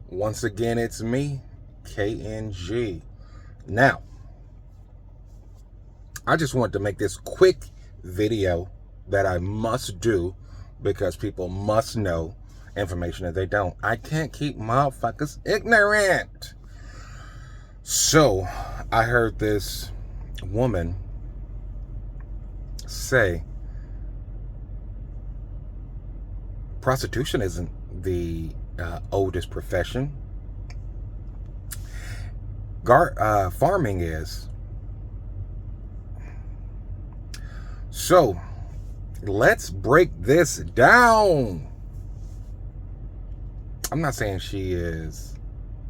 Once again, it's me, KNG. Now, I just want to make this quick video that I must do because people must know information that they don't. I can't keep motherfuckers ignorant. So, I heard this woman say prostitution isn't the oldest profession. Farming is. So, let's break this down. I'm not saying she is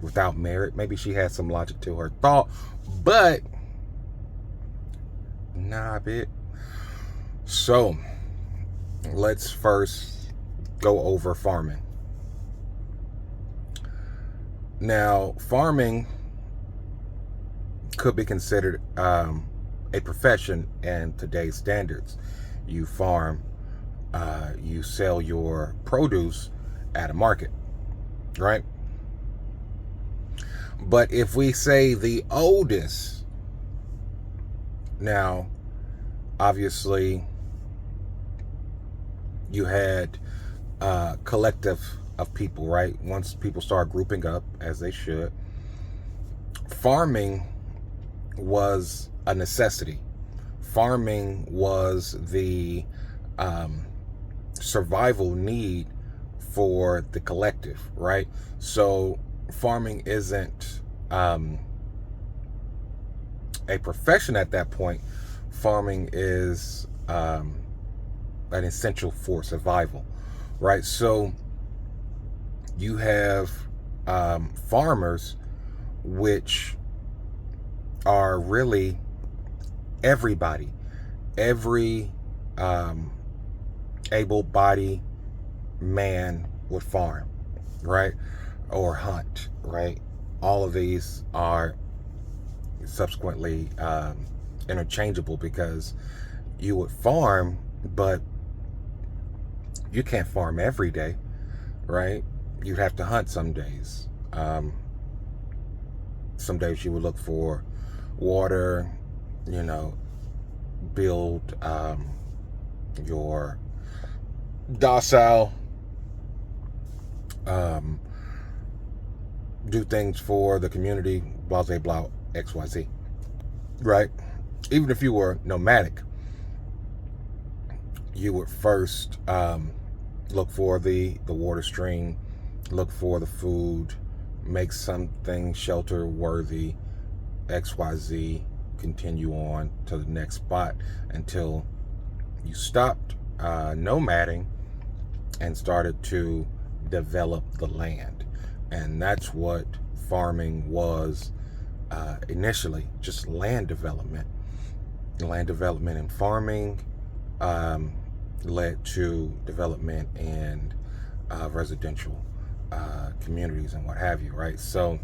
without merit. Maybe she has some logic to her thought, but nah, a bit. So, let's first go over farming. Now, farming could be considered a profession in today's standards. You farm, you sell your produce at a market, right? But if we say the oldest, now, obviously, you had a collective of people, right? Once people start grouping up, as they should, farming was a necessity. Farming was the survival need for the collective, right? So farming isn't a profession at that point. Farming is an essential for survival, right? So you have farmers, which are really everybody. Every able-bodied man would farm, right? Or hunt, right? All of these are subsequently interchangeable because you would farm, but you can't farm every day, right? You'd have to hunt some days. Some days you would look for water, build your docile, do things for the community, blah, blah, blah, XYZ, right? Even if you were nomadic, you would first look for the water stream, look for the food, make something shelter worthy, XYZ, continue on to the next spot until you stopped nomading and started to develop the land. And that's what farming was initially, just land development. Land development and farming led to development in residential communities and what have you, right? So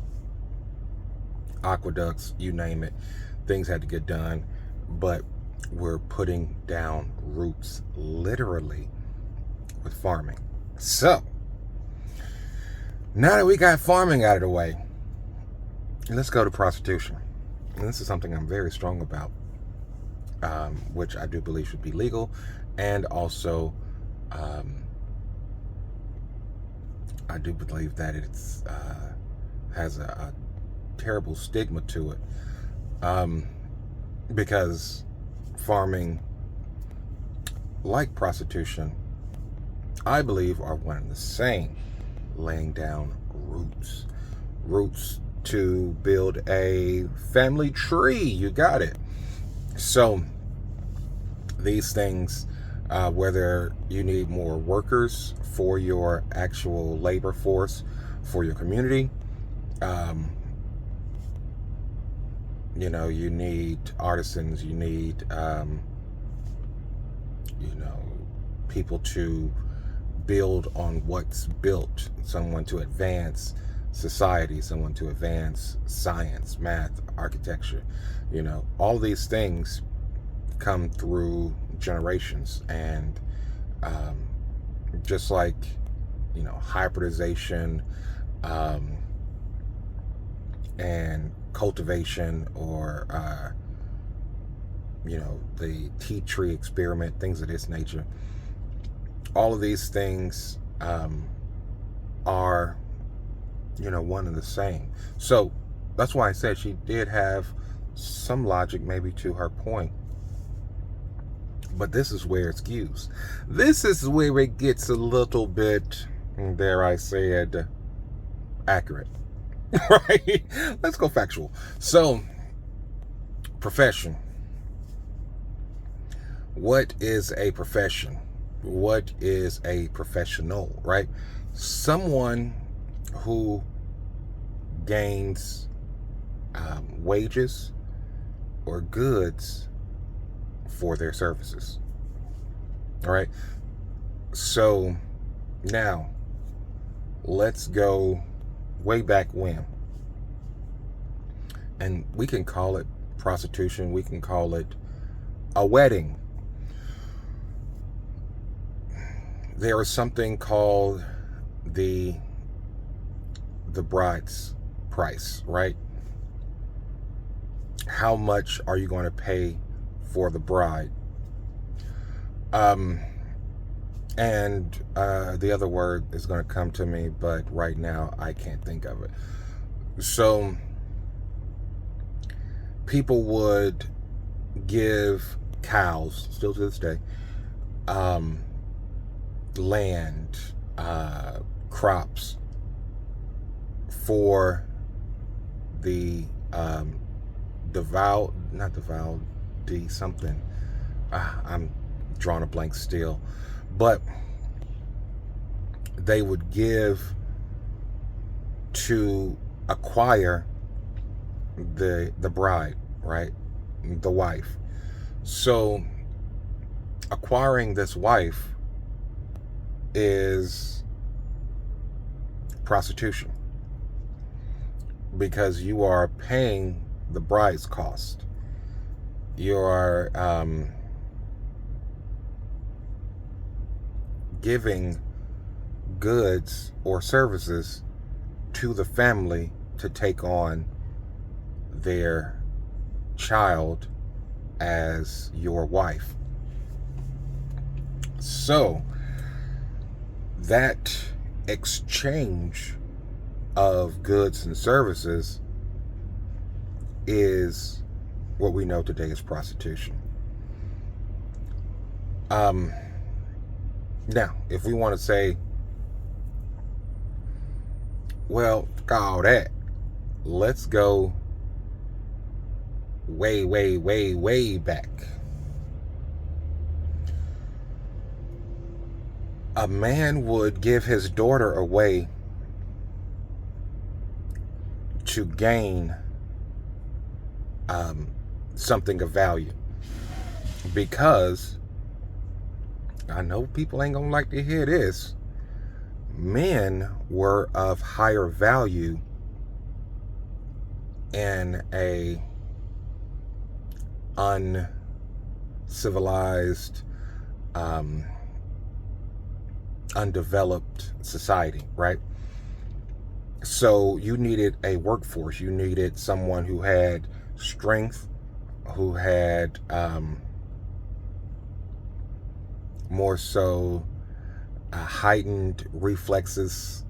aqueducts, you name it, things had to get done, but we're putting down roots literally with farming. So now that we got farming out of the way, let's go to prostitution. And this is something I'm very strong about, which I do believe should be legal, and also I do believe that it's has a terrible stigma to it, because farming, like prostitution, I believe are one and the same. Laying down roots to build a family tree. You got it. So these things, whether you need more workers for your actual labor force for your community, you need artisans, you need people to build on what's built, someone to advance society, someone to advance science, math, architecture. All these things come through generations, and just like hybridization, and cultivation, or the tea tree experiment, things of this nature. All of these things are one and the same. So that's why I said she did have some logic, maybe, to her point. But this is where it's skews. This is where it gets a little bit, dare I say it, accurate. Right? Let's go factual. So, profession. What is a profession? What is a professional, right? Someone who gains wages or goods for their services. All right. So now let's go way back when. And we can call it prostitution. We can call it a wedding. There is something called the bride's price, right? How much are you going to pay for the bride? And the other word is going to come to me, but right now I can't think of it. So people would give cows, still to this day, land, crops for the something. I'm drawing a blank still, but they would give to acquire the bride, right? The wife. So acquiring this wife is prostitution, because you are paying the bride's cost. You are giving goods or services to the family to take on their child as your wife. So that exchange of goods and services is what we know today as prostitution. Now, if we want to say, well, all that, let's go way, way, way, way back. A man would give his daughter away to gain something of value, because I know people ain't gonna like to hear this. Men were of higher value in a uncivilized, undeveloped society, right? So you needed a workforce. You needed someone who had strength, who had more so heightened reflexes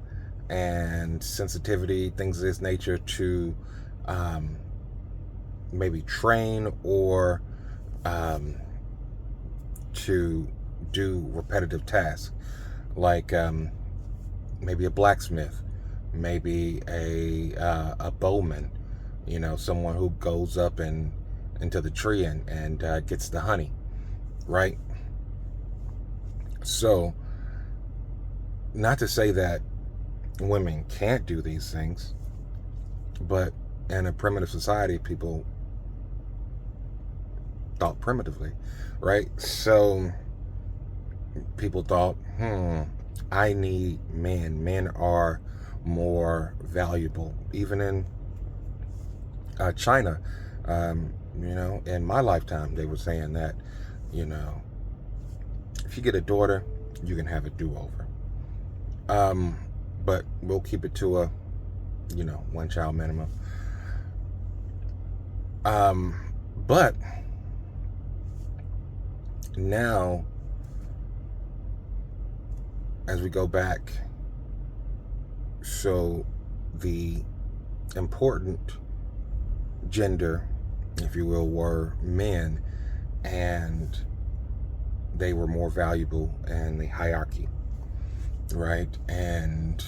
and sensitivity, things of this nature, to maybe train or to do repetitive tasks, like maybe a blacksmith, maybe a bowman, someone who goes up and into the tree and gets the honey, right? So, not to say that women can't do these things, but in a primitive society, people thought primitively, right? So people thought, I need men. Men are more valuable. Even in China, in my lifetime, they were saying that, if you get a daughter, you can have a do-over. But we'll keep it to a, one child minimum. But now, as we go back, so the important gender, if you will, were men, and they were more valuable in the hierarchy, right? And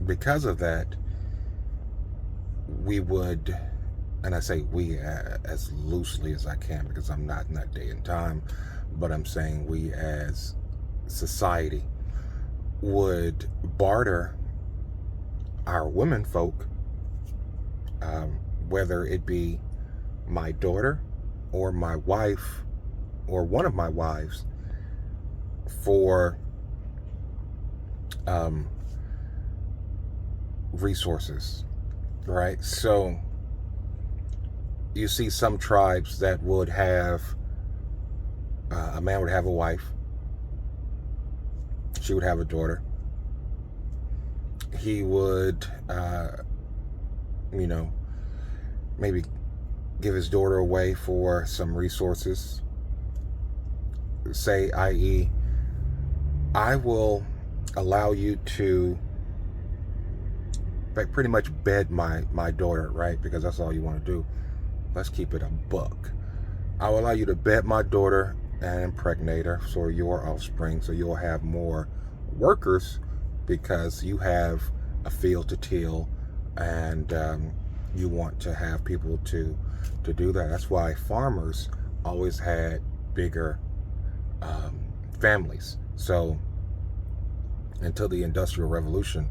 because of that, we would, and I say we as loosely as I can because I'm not in that day and time, but I'm saying we as society would barter our women folk, whether it be my daughter or my wife or one of my wives, for resources, right? So you see some tribes that would have, a man would have a wife, she would have a daughter, he would, maybe give his daughter away for some resources, say, i.e., I will allow you to pretty much bed my daughter, right? Because that's all you want to do. Let's keep it a buck. I will allow you to bed my daughter and impregnate her for your offspring, so you'll have more workers because you have a field to till, and you want to have people to do that. That's why farmers always had bigger families. So until the Industrial Revolution,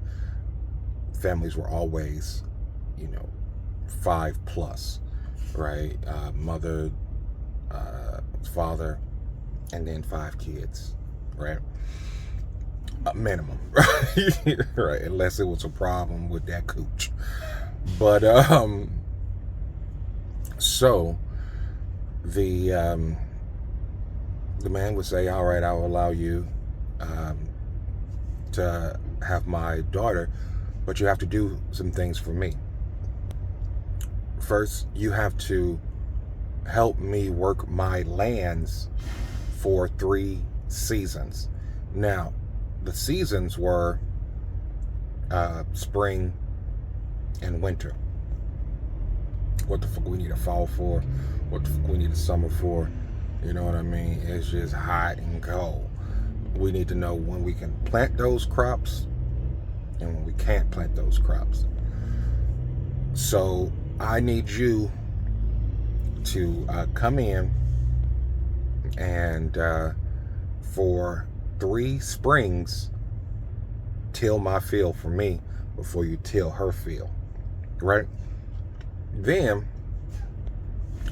families were always, 5+, right? Mother, father, and then 5 kids, right? A minimum, right? Right, unless it was a problem with that cooch. But so the man would say, all right, I'll allow you to have my daughter, but you have to do some things for me. First, you have to help me work my lands for 3 seasons. Now, the seasons were spring and winter. What the fuck we need a fall for? What the fuck we need a summer for? You know what I mean? It's just hot and cold. We need to know when we can plant those crops and when we can't plant those crops. So I need you to come in and for 3 springs till my field for me before you till her field, right? Then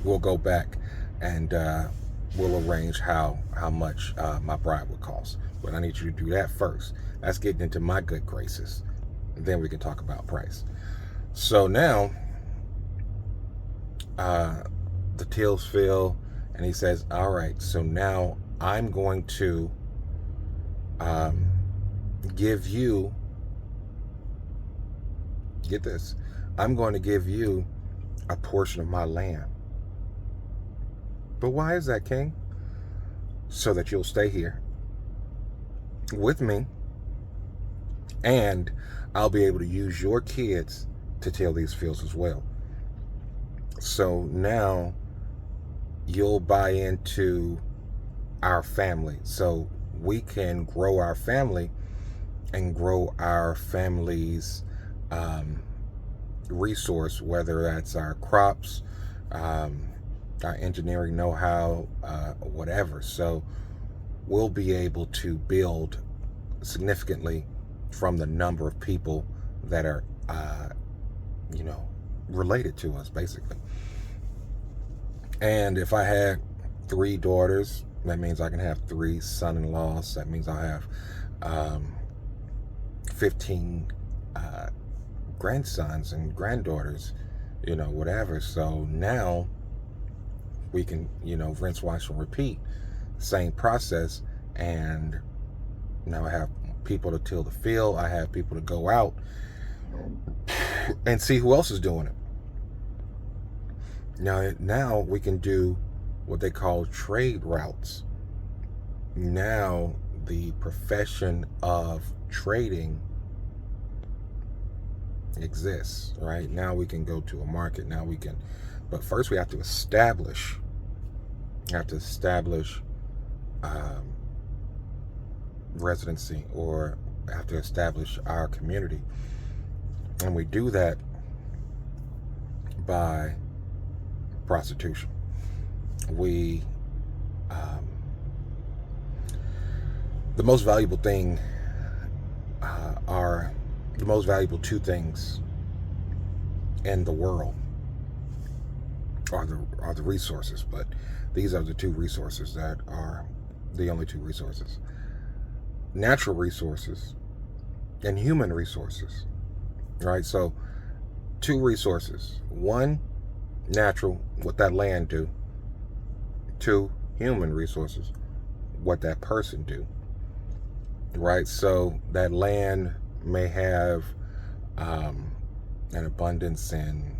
we'll go back and we'll arrange how much my bride would cost. But I need you to do that first. That's getting into my good graces. Then we can talk about price. So now the tills fill, and he says, all right, so now I'm going to give you, get this, I'm going to give you a portion of my land. But why is that, King? So that you'll stay here with me, and I'll be able to use your kids to till these fields as well. So now you'll buy into our family, so we can grow our family and grow our family's resource, whether that's our crops, our engineering know-how, whatever. So we'll be able to build significantly from the number of people that are related to us, basically. And if I had 3 daughters, that means I can have 3 son-in-laws. That means I have 15 grandsons and granddaughters, whatever. So now we can, rinse, wash, and repeat. Same process. And now I have people to till the field. I have people to go out and see who else is doing it. Now we can do what they call trade routes. Now the profession of trading exists, right? Now we can go to a market. Now we can, but first we have to establish. Residency, or have to establish our community, and we do that by prostitution. We the most valuable thing are the most valuable two things in the world are the resources, but these are the two resources that are the only two resources: natural resources and human resources, right? So two resources: one, natural, what that land do; two, human resources, what that person do, right? So that land may have an abundance in,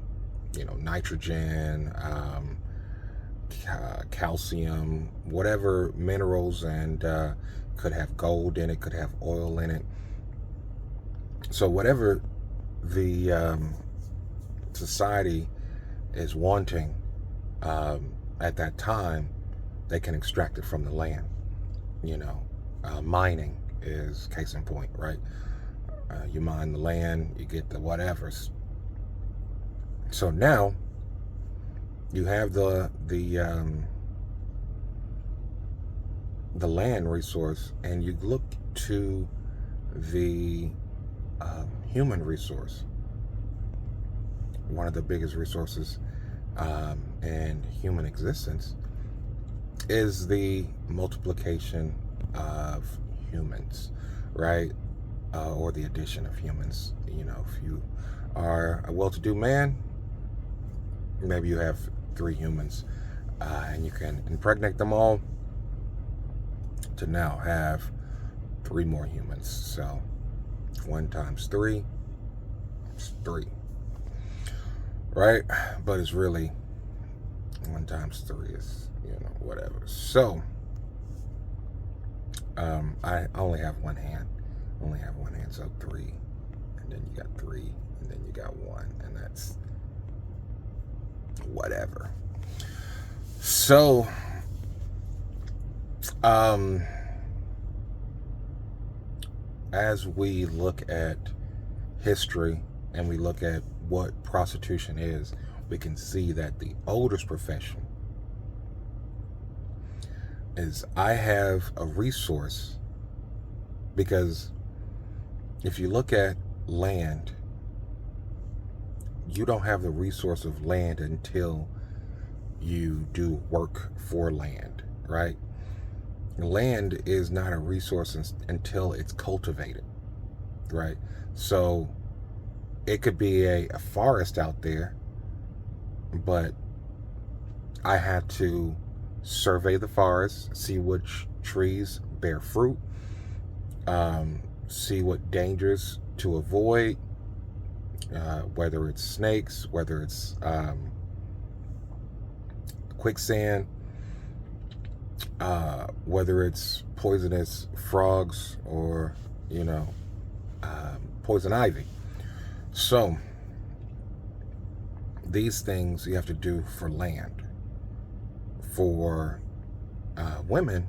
nitrogen, calcium, whatever minerals, and could have gold in it, could have oil in it. So whatever the society is wanting at that time, they can extract it from the land. Mining is case in point, right? You mine the land, you get the whatevers. So now you have the land resource, and you look to the human resource. One of the biggest resources in human existence is the multiplication of humans, right? Or the addition of humans. If you are a well-to-do man, maybe you have 3 humans, and you can impregnate them all to now have 3 more humans. So 1 times 3 is 3, right? But it's really 1 times 3 is, whatever. So I only have one hand. So 3, and then you got 3, and then you got 1, and that's whatever. So as we look at history and we look at what prostitution is, we can see that the oldest profession is I have a resource. Because if you look at land, you don't have the resource of land until you do work for land, right? Land is not a resource until it's cultivated, right? So it could be a forest out there, but I had to survey the forest, see which trees bear fruit, see what dangers to avoid, whether it's snakes, whether it's quicksand, whether it's poisonous frogs, or poison ivy. So these things you have to do for land. For women,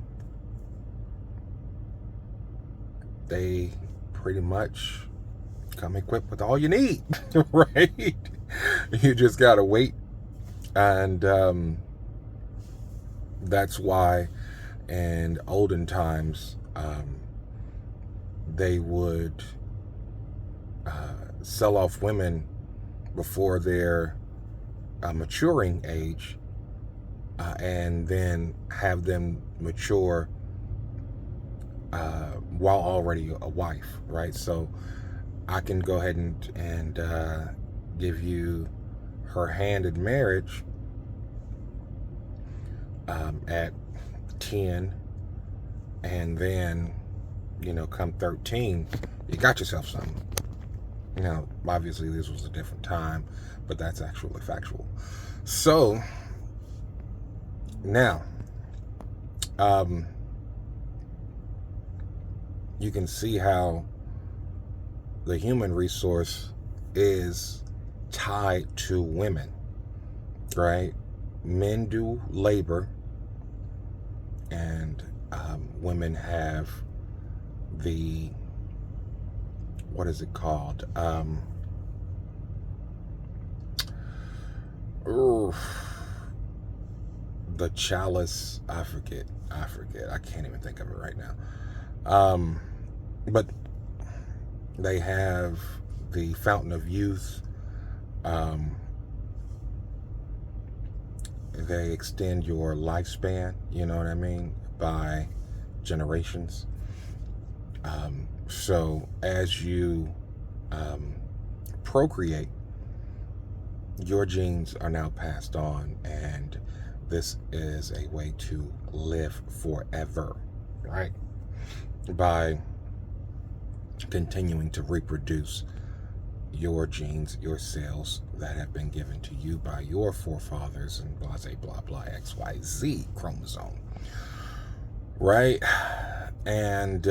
they pretty much come equipped with all you need, right? You just gotta wait. And that's why in olden times they would sell off women before their maturing age, and then have them mature while already a wife, right? So I can go ahead and give you her hand in marriage at 10, and then come 13, you got yourself something. Now, obviously, this was a different time, but that's actually factual. So, now, you can see how the human resource is tied to women, right? Men do labor, and women have the, what is it called? The chalice. I forget. I can't even think of it right now. But they have the fountain of youth. They extend your lifespan, you know what I mean, by generations. So as you procreate, your genes are now passed on, and this is a way to live forever, right? By continuing to reproduce your genes, your cells that have been given to you by your forefathers and blah, blah, blah, XYZ chromosome, right? And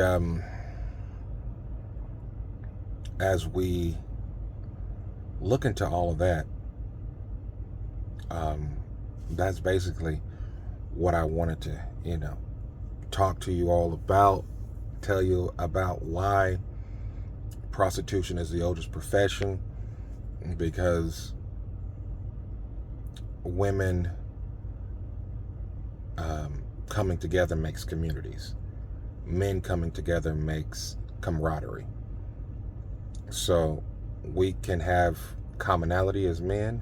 as we look into all of that, that's basically what I wanted to, talk to you all about, tell you about why prostitution is the oldest profession, because women coming together makes communities. Men coming together makes camaraderie. So we can have commonality as men,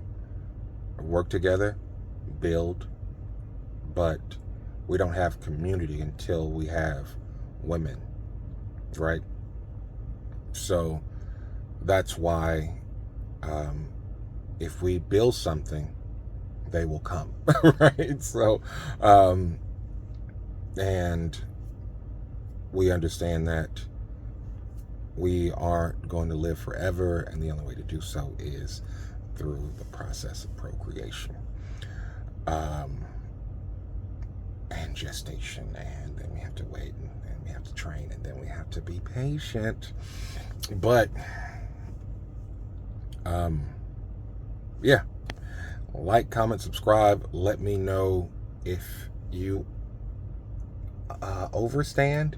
work together, build, but we don't have community until we have women, right? So that's why if we build something, they will come, right? So, and we understand that we aren't going to live forever, and the only way to do so is through the process of procreation, and gestation, and then we have to wait, and then we have to train, and then we have to be patient. But yeah, like, comment, subscribe. Let me know if you overstand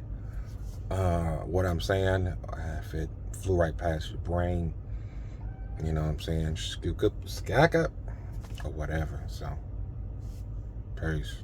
what I'm saying, if it flew right past your brain, you know what I'm saying, skak up, or whatever. So, peace.